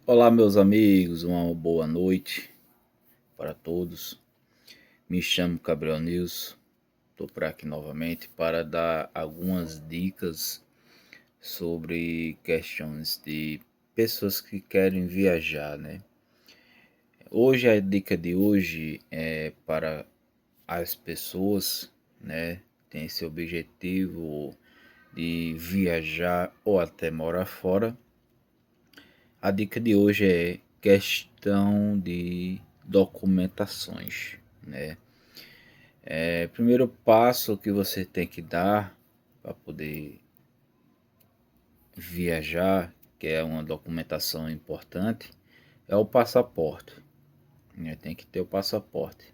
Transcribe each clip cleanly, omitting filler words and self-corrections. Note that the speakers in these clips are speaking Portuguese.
Olá, meus amigos, uma boa noite para todos. Me chamo Gabriel Nilson, estou por aqui novamente para dar algumas dicas sobre questões de pessoas que querem viajar, né? Hoje a dica de hoje é para as pessoas, né? Tem esse objetivo de viajar ou até morar fora. A dica de hoje é questão de documentações, né? Primeiro passo que você tem que dar para poder viajar, que é uma documentação importante, é o passaporte, né? Tem que ter o passaporte.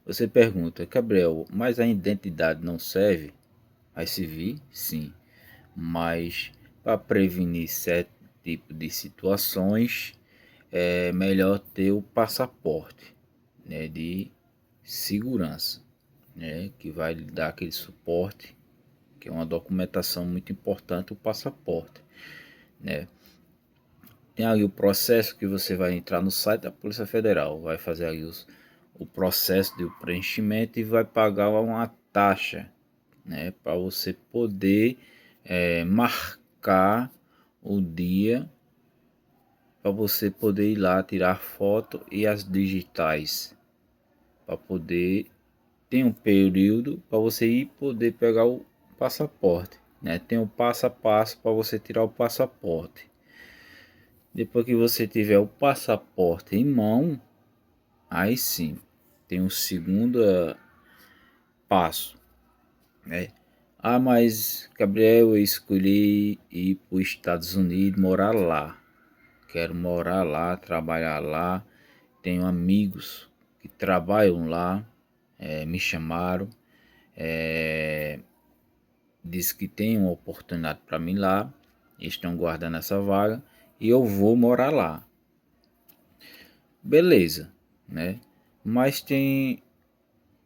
Você pergunta, Gabriel, mas a identidade não serve? Vai servir? Sim, mas para prevenir certo tipo de situações é melhor ter o passaporte, né, de segurança, né, que vai lhe dar aquele suporte, que é uma documentação muito importante, o passaporte, né. Tem aí o processo que você vai entrar no site da Polícia Federal, vai fazer aí o processo de preenchimento e vai pagar uma taxa, né, para você poder marcar o dia para você poder ir lá tirar foto e as digitais para poder tem um período para você ir poder pegar o passaporte, né? Tem o passo a passo para você tirar o passaporte. Depois que você tiver o passaporte em mão, aí sim tem o segundo passo, né? Ah, mas Gabriel, eu escolhi ir para os Estados Unidos, morar lá. Quero morar lá, trabalhar lá. Tenho amigos que trabalham lá, me chamaram, disse que tem uma oportunidade para mim lá, estão guardando essa vaga e eu vou morar lá. Beleza, né? Mas tem,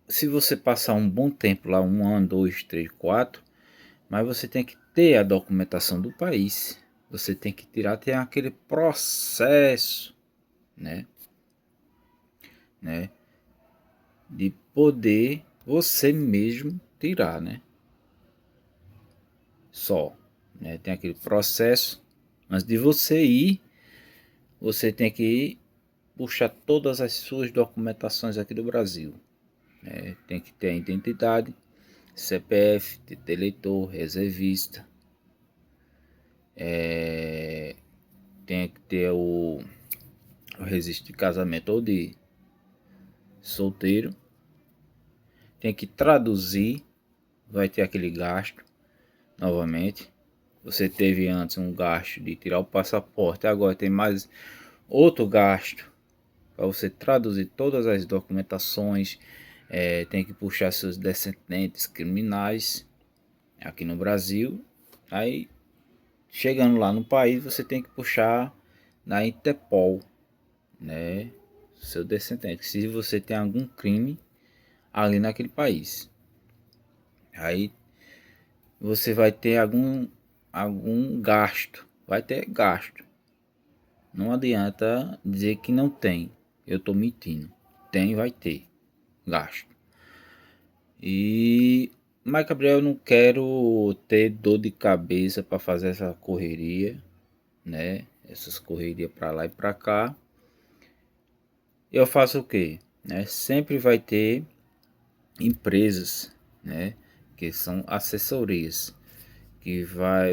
se você passar um bom tempo lá, um ano, dois, três, quatro, mas você tem que ter a documentação do país. Você tem que tirar, tem aquele processo, né? né? De poder você mesmo tirar, né? Só, né? Tem aquele processo. Antes de você ir, você tem que ir puxar todas as suas documentações aqui do Brasil. Tem que ter a identidade, CPF, título eleitor, reservista. Tem que ter o registro de casamento ou de solteiro. Tem que traduzir, vai ter aquele gasto novamente. Você teve antes um gasto de tirar o passaporte, agora tem mais outro gasto para você traduzir todas as documentações. Tem que puxar seus descendentes criminais aqui no Brasil. Aí, chegando lá no país, você tem que puxar na Interpol, né? Seu descendente, se você tem algum crime ali naquele país. Aí você vai ter algum gasto, vai ter gasto. Não adianta dizer que não tem. Eu estou mentindo. Tem, vai ter gasto. E mas Gabriel, eu não quero ter dor de cabeça para fazer essa correria, né? Essas correrias para lá e para cá. Eu faço o quê? Né? Sempre vai ter empresas, né? Que são assessorias, que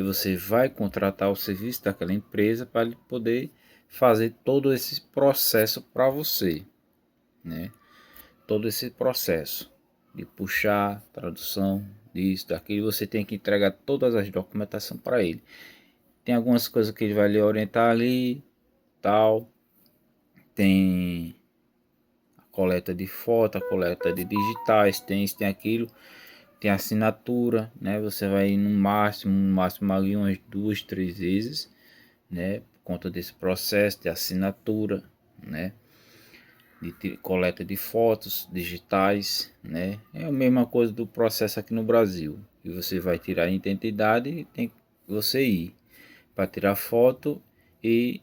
você vai contratar o serviço daquela empresa para ele poder fazer todo esse processo para você, né? Todo esse processo de puxar, tradução, disso, daquilo, você tem que entregar todas as documentações para ele. Tem algumas coisas que ele vai lhe orientar ali, tal. Tem a coleta de foto, a coleta de digitais, tem isso, tem aquilo. Tem assinatura, né? Você vai ir no máximo ali umas duas, três vezes, né? Por conta desse processo de assinatura, né? De coleta de fotos digitais, né? É a mesma coisa do processo aqui no Brasil. E você vai tirar a identidade, tem que você ir para tirar foto e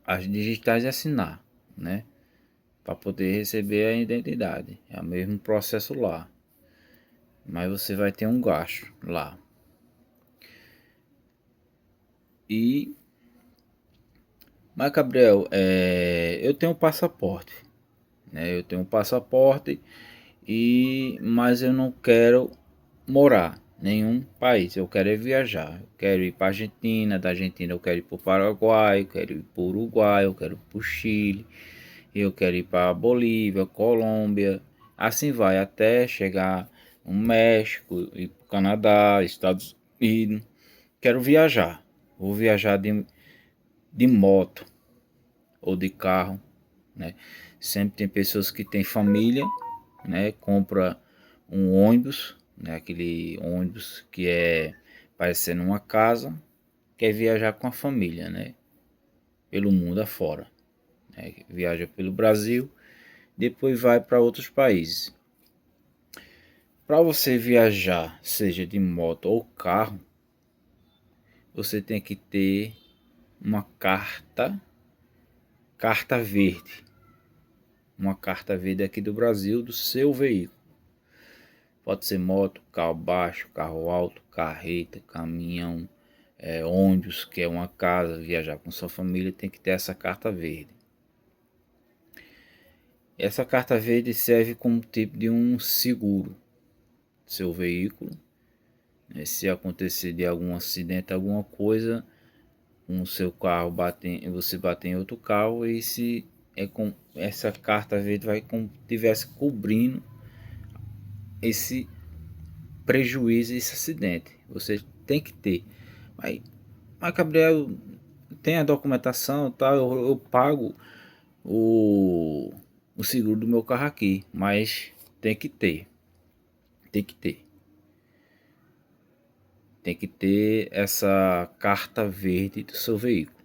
as digitais e assinar, né? Para poder receber a identidade. É o mesmo processo lá. Mas você vai ter um gasto lá. Mas Gabriel, eu tenho um passaporte, né? Eu tenho um passaporte mas eu não quero morar em nenhum país. Eu quero viajar. Eu quero ir para Argentina, da Argentina eu quero ir para o Paraguai, eu quero ir para o Uruguai, eu quero ir para o Chile, eu quero ir para Bolívia, Colômbia, assim vai até chegar no México, ir para o Canadá, Estados Unidos. Quero viajar. Vou viajar de moto ou de carro, né? Sempre tem pessoas que têm família, né? Compra um ônibus, né? Aquele ônibus que é parecendo uma casa, quer viajar com a família, né? Pelo mundo afora, né? Viaja pelo Brasil, depois vai para outros países. Para você viajar, seja de moto ou carro, você tem que ter uma carta verde. Uma carta verde aqui do Brasil do seu veículo. Pode ser moto, carro baixo, carro alto, carreta, caminhão, ônibus, que é uma casa, viajar com sua família, tem que ter essa carta verde. Essa carta verde serve como tipo de um seguro do seu veículo, né? Se acontecer de algum acidente, alguma coisa, o seu carro você bater em outro carro, e se com essa carta verde vai como tivesse cobrindo esse prejuízo, esse acidente. Você tem que ter. Mas, Gabriel, tem a documentação, tá? Eu pago o, o seguro do meu carro aqui, mas tem que ter. Tem que ter. Tem que ter essa carta verde do seu veículo.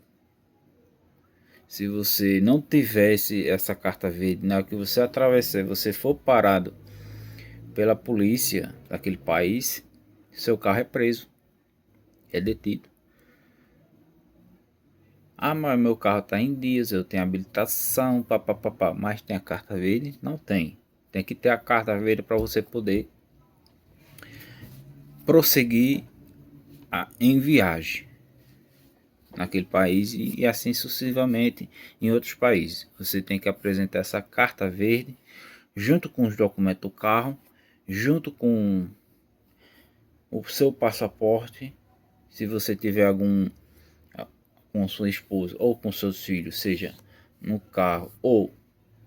Se você não tivesse essa carta verde, na hora que você atravessar, você for parado pela polícia daquele país, seu carro é preso, é detido. Ah, mas meu carro está em dias, eu tenho habilitação, papapá, mas tem a carta verde? Não tem. Tem que ter a carta verde para você poder prosseguir em viagem naquele país e assim sucessivamente em outros países. Você tem que apresentar essa carta verde junto com os documentos do carro, junto com o seu passaporte. Se você tiver algum com sua esposa ou com seus filhos, seja no carro ou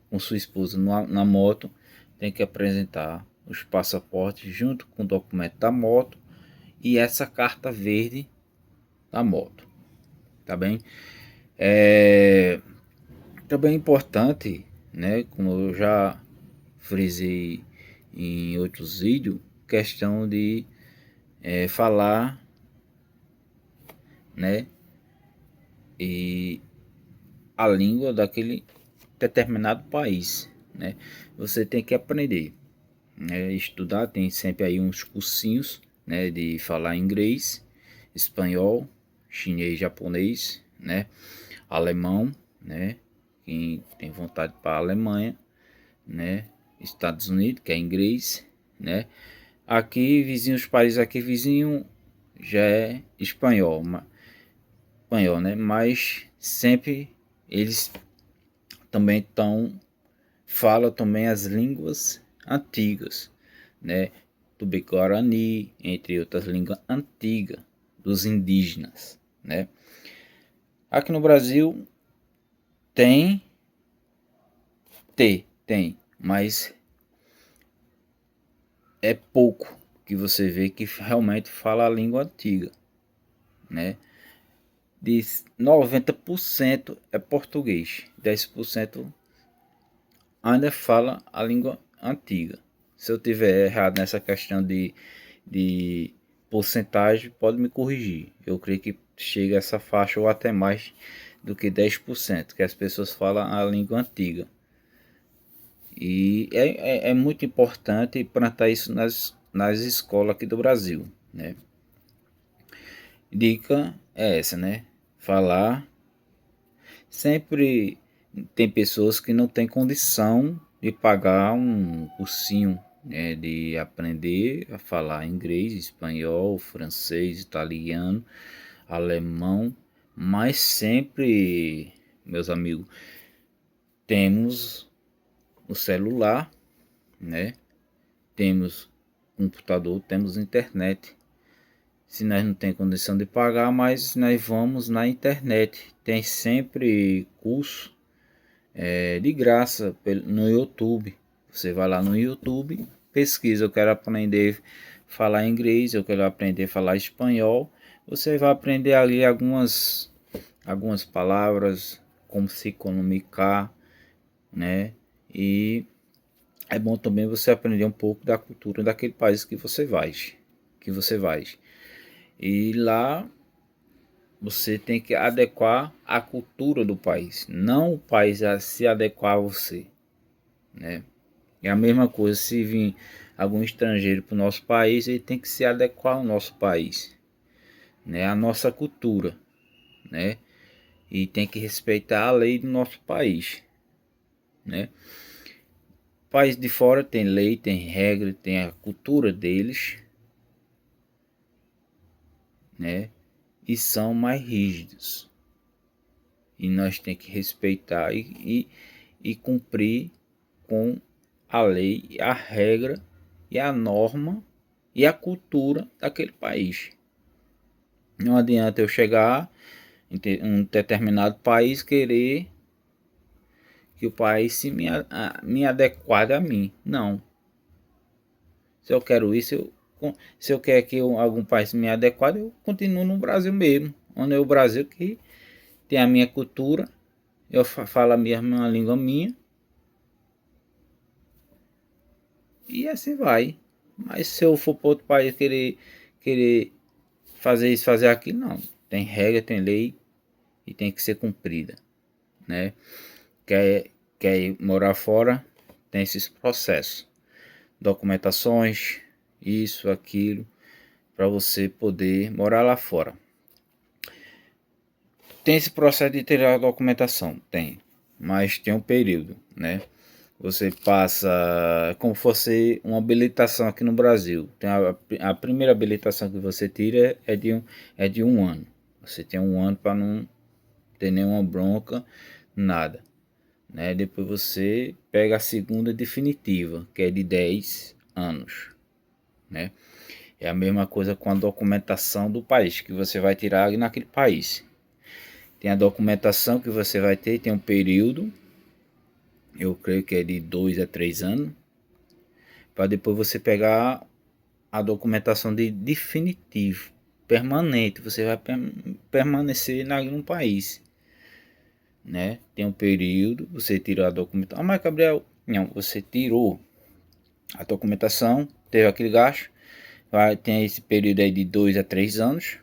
com sua esposa na moto, tem que apresentar os passaportes junto com o documento da moto e essa carta verde da moto, tá bem? Também é importante, né, como eu já frisei em outros vídeos, questão de falar, né, e a língua daquele determinado país, né? Você tem que aprender, né? Estudar, tem sempre aí uns cursinhos, né, de falar inglês, espanhol, chinês, japonês, né, alemão, né? Quem tem vontade para a Alemanha, né, Estados Unidos, que é inglês, né? Aqui vizinhos, países aqui vizinho já é espanhol, né? Mas sempre eles também falam também as línguas antigas, né? Tupi-Guarani, entre outras línguas antigas dos indígenas, né? Aqui no Brasil tem, mas é pouco que você vê que realmente fala a língua antiga, né? De 90% é português, 10% ainda fala a língua antiga. Se eu tiver errado nessa questão de porcentagem, pode me corrigir. Eu creio que chega a essa faixa ou até mais do que 10%, que as pessoas falam a língua antiga. E é muito importante implantar isso nas escolas aqui do Brasil, né? Dica é essa, né? Falar. Sempre tem pessoas que não têm condição de pagar um cursinho, né, de aprender a falar inglês, espanhol, francês, italiano, alemão, mas sempre, meus amigos, temos o celular, né? Temos computador, temos internet. Se nós não tem condição de pagar, mas nós vamos na internet. Tem sempre curso de graça no YouTube. Você vai lá no YouTube, pesquisa, eu quero aprender a falar inglês, eu quero aprender a falar espanhol. Você vai aprender ali algumas palavras, como se comunicar, né? E é bom também você aprender um pouco da cultura daquele país que você vai. E lá você tem que adequar a cultura do país, não o país a se adequar a você, né? É a mesma coisa se vir algum estrangeiro para o nosso país, ele tem que se adequar ao nosso país, né? A nossa cultura, né? E tem que respeitar a lei do nosso país, né? O país de fora tem lei, tem regra, tem a cultura deles, né? E são mais rígidos. E nós tem que respeitar e cumprir com a lei, a regra e a norma e a cultura daquele país. Não adianta eu chegar em um determinado país querer que o país me adequade a mim. Não. Se eu quero isso, se eu quero que algum país me adequade, eu continuo no Brasil mesmo. Onde é o Brasil que tem a minha cultura, eu falo a mesma língua minha e assim vai. Mas se eu for para outro país querer fazer isso, fazer aquilo, não. Tem regra, tem lei e tem que ser cumprida, né? Quer ir morar fora, tem esses processos, documentações, isso, aquilo, para você poder morar lá fora. Tem esse processo de tirar a documentação? Tem, mas tem um período, né? Você passa como fosse uma habilitação aqui no Brasil. Tem a primeira habilitação que você tira é de um ano. Você tem um ano para não ter nenhuma bronca, nada, né? Depois você pega a segunda definitiva, que é de 10 anos, né? É a mesma coisa com a documentação do país que você vai tirar naquele país. Tem a documentação que você vai ter, tem um período, eu creio que é de 2 a 3 anos, para depois você pegar a documentação de definitivo, permanente, você vai permanecer no país, né? Tem um período, você tirou a documentação. Ah, mas Gabriel, não, você tirou a documentação, teve aquele gasto, tem esse período aí de 2 a 3 anos,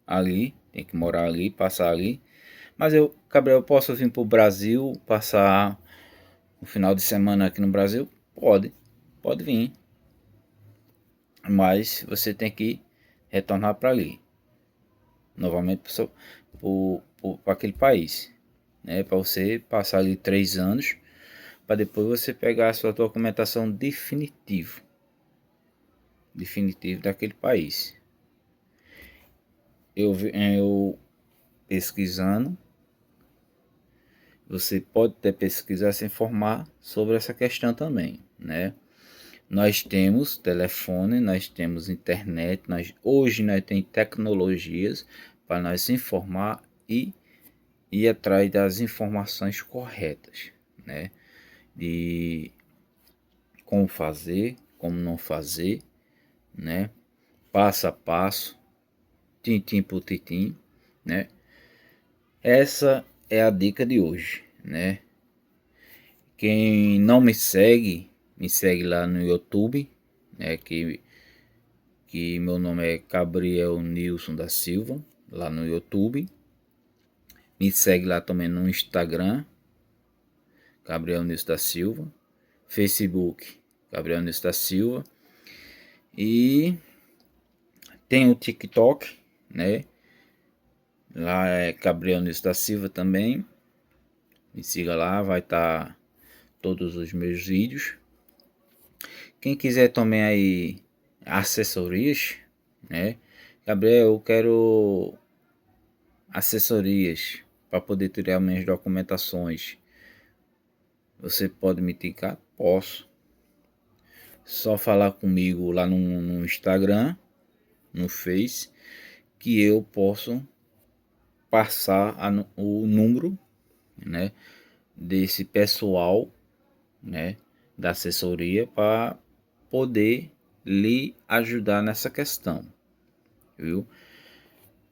ali, tem que morar ali, passar ali. Mas Gabriel, eu posso vir para o Brasil, passar um final de semana aqui no Brasil? Pode vir. Mas você tem que retornar para ali, novamente para aquele país, né? Para você passar ali 3 anos, para depois você pegar a sua documentação definitivo daquele país. Eu pesquisando, você pode até pesquisar, se informar sobre essa questão também, né? Nós temos telefone, nós temos internet, hoje nós temos tecnologias para nós se informar e ir atrás das informações corretas, né? De como fazer, como não fazer, né? Passo a passo, tintim por tintim, né? Essa é a dica de hoje, né? Quem não me segue lá no YouTube, né? Que meu nome é Gabriel Nilson da Silva, lá no YouTube. Me segue lá também no Instagram, Gabriel Nilson da Silva. Facebook, Gabriel Nilson da Silva. E tem o TikTok, né? Lá é Gabriel Nilson da Silva também. Me siga lá, vai estar todos os meus vídeos. Quem quiser também aí assessorias, né? Gabriel, eu quero assessorias para poder tirar minhas documentações. Você pode me indicar? Posso. Só falar comigo lá no Instagram, no Face, que eu posso passar o número, né, desse pessoal, né, da assessoria para poder lhe ajudar nessa questão, viu?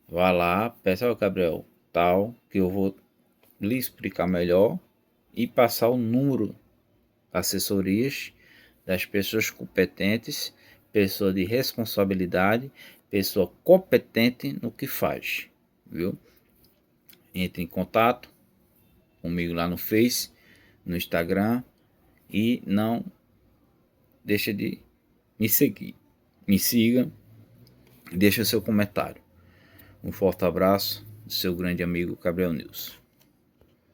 Vá lá, peça ao Gabriel tal, que eu vou lhe explicar melhor e passar o número assessorias das pessoas competentes, pessoa de responsabilidade, pessoa competente no que faz, viu? Entre em contato comigo lá no Face, no Instagram e não deixa de me seguir. Me siga, deixa seu comentário. Um forte abraço do seu grande amigo Gabriel Nilson.